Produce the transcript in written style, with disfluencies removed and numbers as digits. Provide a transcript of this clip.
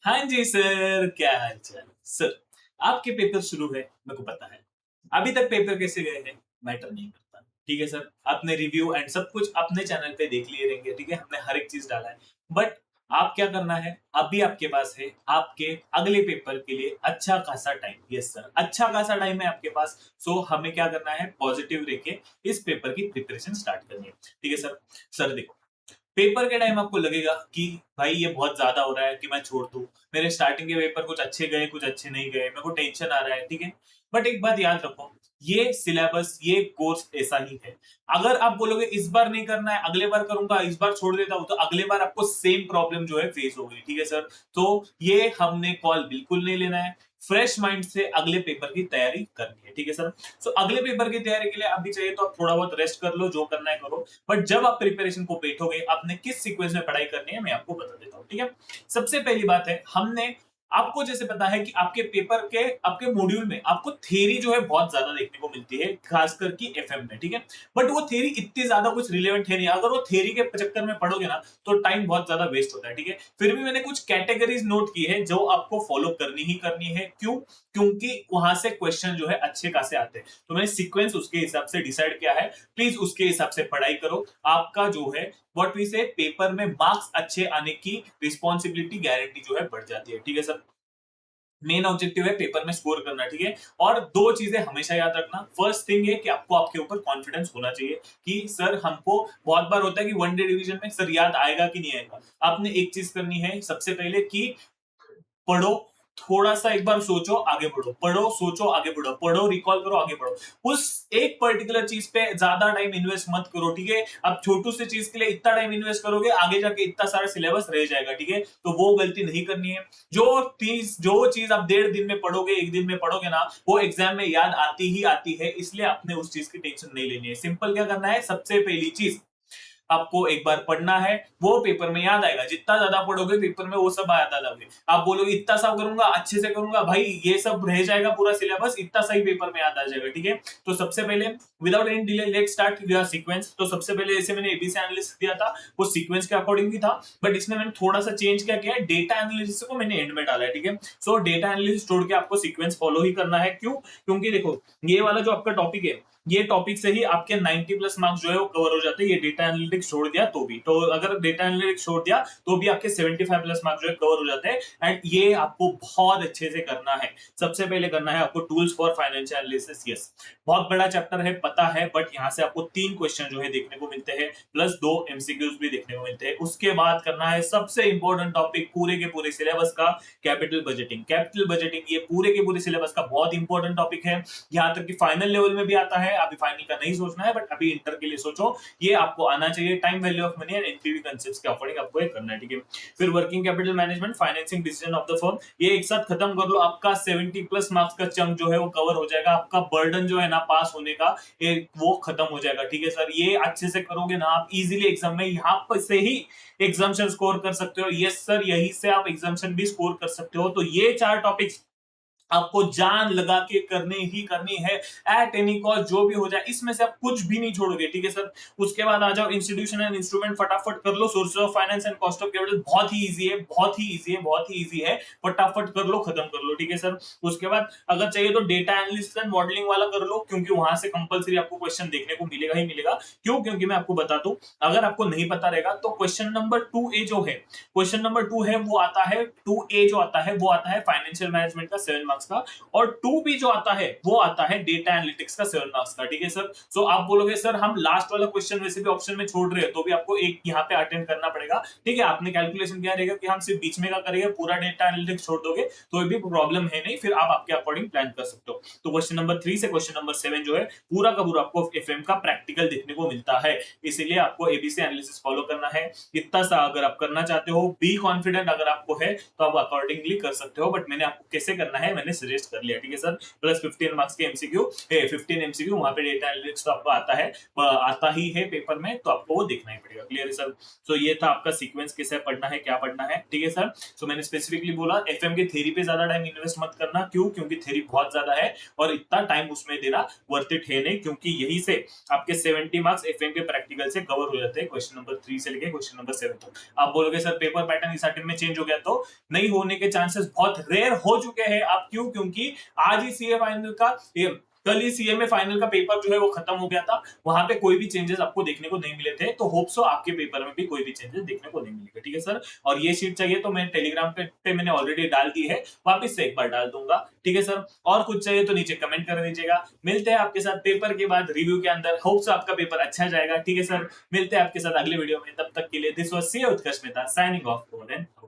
हाँ जी सर, क्या हाल चाल सर। आपके पेपर शुरू है, मेरे को पता है। अभी तक पेपर कैसे गए हैं मैटर नहीं करता, ठीक है सर। आपने रिव्यू एंड सब कुछ अपने चैनल पे देख लिए रहेंगे, ठीक है। हमने हर एक चीज डाला है। बट आप क्या करना है, अभी आपके पास है आपके अगले पेपर के लिए अच्छा खासा टाइम। यस सर, अच्छा खासा टाइम है आपके पास। सो हमें क्या करना है, पॉजिटिव रह के इस पेपर की प्रिपरेशन स्टार्ट करनी है, ठीक है सर। सर देखो, पेपर के टाइम आपको लगेगा कि भाई ये बहुत ज्यादा हो रहा है कि मैं छोड़ दूं। मेरे स्टार्टिंग के पेपर कुछ अच्छे गए, कुछ अच्छे नहीं गए, मेरे को टेंशन आ रहा है, ठीक है। बट एक बात याद रखो, ये सिलेबस, ये कोर्स ऐसा ही है। अगर आप बोलोगे इस बार नहीं करना है, अगले बार करूंगा, इस बार छोड़ देता हूं, तो अगले बार आपको सेम प्रॉब्लम जो है फेस होगी, ठीक है सर। तो ये हमने कॉल बिल्कुल नहीं लेना है। फ्रेश माइंड से अगले पेपर की तैयारी करनी है, ठीक है सर। सो अगले पेपर की तैयारी के लिए अभी चाहिए तो आप थोड़ा बहुत रेस्ट कर लो, जो करना है करो। बट जब आप प्रिपरेशन को बैठोगे, आपने किस सीक्वेंस में पढ़ाई करनी है मैं आपको बता देता हूँ, ठीक है। सबसे पहली बात है, हमने आपको जैसे पता है कि आपके पेपर के आपके मॉड्यूल में आपको थ्योरी जो है बहुत ज्यादा देखने को मिलती है, खासकर की एफएम में, ठीक है। बट वो थ्योरी इतनी ज्यादा कुछ रिलेवेंट है नहीं। अगर वो थ्योरी के चक्कर में पढ़ोगे ना, तो टाइम बहुत ज्यादा वेस्ट होता है, ठीक है। फिर भी मैंने कुछ कैटेगरीज नोट की है जो आपको फॉलो करनी ही करनी है। क्यों? क्योंकि वहां से क्वेश्चन जो है अच्छे खासे आते हैं। तो मैंने सीक्वेंस उसके हिसाब से डिसाइड किया है। प्लीज उसके हिसाब से पढ़ाई करो। आपका जो है व्हाट वी से पेपर में मार्क्स अच्छे आने की रिस्पॉन्सिबिलिटी गारंटी जो है बढ़ जाती है, ठीक है सर। मेन ऑब्जेक्टिव है पेपर में स्कोर करना, ठीक है। और दो चीजें हमेशा याद रखना। फर्स्ट थिंग है कि आपको आपके ऊपर कॉन्फिडेंस होना चाहिए कि सर, हमको बहुत बार होता है कि वनडे डिवीजन में सर याद आएगा कि नहीं आएगा। आपने एक चीज करनी है सबसे पहले कि पढ़ो, थोड़ा सा एक बार सोचो आगे बढ़ो, पढ़ो सोचो आगे बढ़ो, पढ़ो रिकॉल करो आगे बढ़ो। उस एक पर्टिकुलर चीज पे ज्यादा टाइम इन्वेस्ट मत करो, ठीक है। अब छोटू सी चीज के लिए इतना टाइम इन्वेस्ट करोगे, आगे जाके इतना सारा सिलेबस रह जाएगा, ठीक है। तो वो गलती नहीं करनी है। जो चीज आप 1.5 दिन में पढ़ोगे, एक दिन में पढ़ोगे ना, वो एग्जाम में याद आती ही आती है। इसलिए आपने उस चीज की टेंशन नहीं लेनी है। सिंपल क्या करना है, सबसे पहली चीज आपको एक बार पढ़ना है, वो पेपर में याद आएगा। जितना ज्यादा पढ़ोगे पेपर में वो सब याद आ जाओगे। आप बोलोगे इतना सब करूंगा, अच्छे से करूंगा, भाई ये सब रह जाएगा पूरा सिलेबस, इतना सही पेपर में याद आ जाएगा, ठीक है। तो सबसे पहले without any delay let start your sequence. तो सबसे पहले जैसे मैंने एबीसी एनालिसिस दिया था, वो सीक्वेंस के अकॉर्डिंग भी था। बट इसमें मैंने थोड़ा सा चेंज क्या किया है, डेटा एनालिसिस को मैंने एंड में डाला है, ठीक है। सो डेटा एनालिसिस छोड़ के आपको सीक्वेंस फॉलो ही करना है। क्यों? क्योंकि देखो, ये वाला जो आपका टॉपिक है, ये टॉपिक से ही आपके 90 प्लस मार्क्स जो है वो कवर हो जाते हैं। ये डेटा एनालिटिक्स छोड़ दिया तो भी, तो अगर डेटा एनालिटिक्स छोड़ दिया तो भी आपके 75 प्लस मार्क्स जो है कवर हो जाते हैं। एंड ये आपको बहुत अच्छे से करना है। सबसे पहले करना है आपको tools for financial analysis. Yes, बहुत बड़ा चैप्टर है पता है, बट यहाँ से आपको 3 क्वेश्चन जो है देखने को मिलते हैं, प्लस 2 एमसीक्यूज भी देखने को मिलते हैं। उसके बाद करना है सबसे इंपॉर्टेंट टॉपिक पूरे के पूरे सिलेबस का, कैपिटल बजटिंग। कैपिटल बजटिंग ये पूरे के पूरे सिलेबस का बहुत इंपॉर्टेंट टॉपिक है। यहाँ तक कि फाइनल लेवल में भी आता है। अभी फाइनल का नहीं सोचना है, बट अभी इंटर के लिए सोचो। ये आपको आना चाहिए। Time value of money and NPV concepts के अकॉर्डिंग आपको ये करना है, ठीक है। फिर working capital management, financing decision of the firm, ये एक साथ खत्म कर लो। आपका 70 प्लस मार्क्स का चंक जो है वो कवर हो जाएगा। आपका बर्डन जो है ना पास होने का, वो खत्म हो जाएगा, ठीक है सर। ये अच्छे से करोगे ना आप, इजीली एग्जाम में यहाँ पर से ही एग्जामेशन स्कोर कर सकते हो। यस सर, यही से आप एग्जामेशन भी स्कोर कर सकते हो। तो ये 4 टॉपिक्स आपको जान लगा के करनी ही करनी है, एट एनी कॉस्ट, जो भी हो जाए। इसमें से आप कुछ भी नहीं छोड़ोगे, ठीक है सर। उसके बाद आ जाओ इंस्टीट्यूशन एंड इंस्ट्रूमेंट, फटाफट कर लो। Sources of finance and cost of capital, बहुत ही इजी है, बहुत ही इजी है, बहुत ही इजी है। फटाफट कर लो, खत्म कर लो, ठीक है सर। उसके बाद अगर चाहिए तो डेटा एनालिसिस एंड मॉडलिंग वाला कर लो, क्योंकि वहां से कंपलसरी आपको क्वेश्चन देखने को मिलेगा ही मिलेगा। क्यों? क्योंकि मैं आपको बता दूं, अगर आपको नहीं पता रहेगा तो क्वेश्चन नंबर 2A जो है, क्वेश्चन नंबर 2 है वो आता है, 2A जो आता है वो आता है फाइनेंशियल मैनेजमेंट का 7 मार्क्स का। और 2B जो आता है वो आता है डेटा एनालिटिक्स का 7 मार्क्स का, ठीक है सर। सो आप बोलोगे सर हम लास्ट वाला क्वेश्चन वैसे भी ऑप्शन में छोड़ रहे हैं, तो भी आपको एक यहाँ पे अटेंड करना पड़ेगा, ठीक है। आपने कैलकुलेशन किया रहेगा कि हम सिर्फ बीच में का करेंगे, पूरा डेटा एनालिटिक्स छोड़ दोगे तो भी प्रॉब्लम है नहीं। फिर आप आपके अकॉर्डिंग प्लान कर सकते हो। तो क्वेश्चन नंबर 3 से क्वेश्चन नंबर 7 जो है पूरा का पूरा आपको एफएम का प्रैक्टिकल देखने को मिलता है। इसीलिए आपको एबीसी एनालिसिस फॉलो करना है। इतना सा अगर आप करना चाहते हो, बी कॉन्फिडेंट अगर आपको है, तो आप अकॉर्डिंगली कर सकते हो। बट मैंने आपको कैसे करना है मैंने मैंने सजेस्ट कर लिया, ठीक है सर। प्लस 15 मार्क्स के एमसीक्यू, 15 एमसीक्यू वहां पे डेटा एनालिटिक्स तो आपको आता है, आता ही है पेपर में, तो आपको वो देखना ही पड़ेगा। क्लियर है सर। सो ये था आपका सीक्वेंस, कैसे पढ़ना है, क्या पढ़ना है, ठीक है सर। सो मैंने स्पेसिफिकली बोला एफएम के थ्योरी पे ज्यादा टाइम इन्वेस्ट मत करना, क्यों? क्योंकि थ्योरी बहुत ज्यादा है और इतना टाइम उसमें देना वर्थ इट है नहीं, क्योंकि यही से आपके 70 मार्क्स एफएम के प्रैक्टिकल से कवर हो जाते हैं, क्वेश्चन नंबर 3 से लेके क्वेश्चन नंबर 7 तक। आप बोलोगे सर पेपर पैटर्न इस अटेम्प्ट में चेंज हो गया, तो नहीं होने के चांसेस बहुत रेयर हो चुके हैं। आप क्यों? क्योंकि आज ही सीए फाइनल का, कल ही सीए में फाइनल का पेपर जो है वो खत्म हो गया था, वहां पे कोई भी चेंजेस आपको देखने को नहीं मिले थे, तो होप सो आपके पेपर में भी कोई भी चेंजेस देखने को नहीं मिलेगा, ठीक है सर। और ये शीट चाहिए तो मैं टेलीग्राम पे मैंने ऑलरेडी डाल दी है, वापस से एक बार डाल दूंगा, ठीक है सर। और कुछ चाहिए तो नीचे कमेंट कर दीजिएगा। मिलते हैं आपके साथ पेपर के बाद रिव्यू के अंदर, होप सो आपका पेपर अच्छा जाएगा, ठीक है सर। मिलते हैं आपके साथ अगले वीडियो में, तब तक के लिए this was CA Utkarsh Mehta signing off.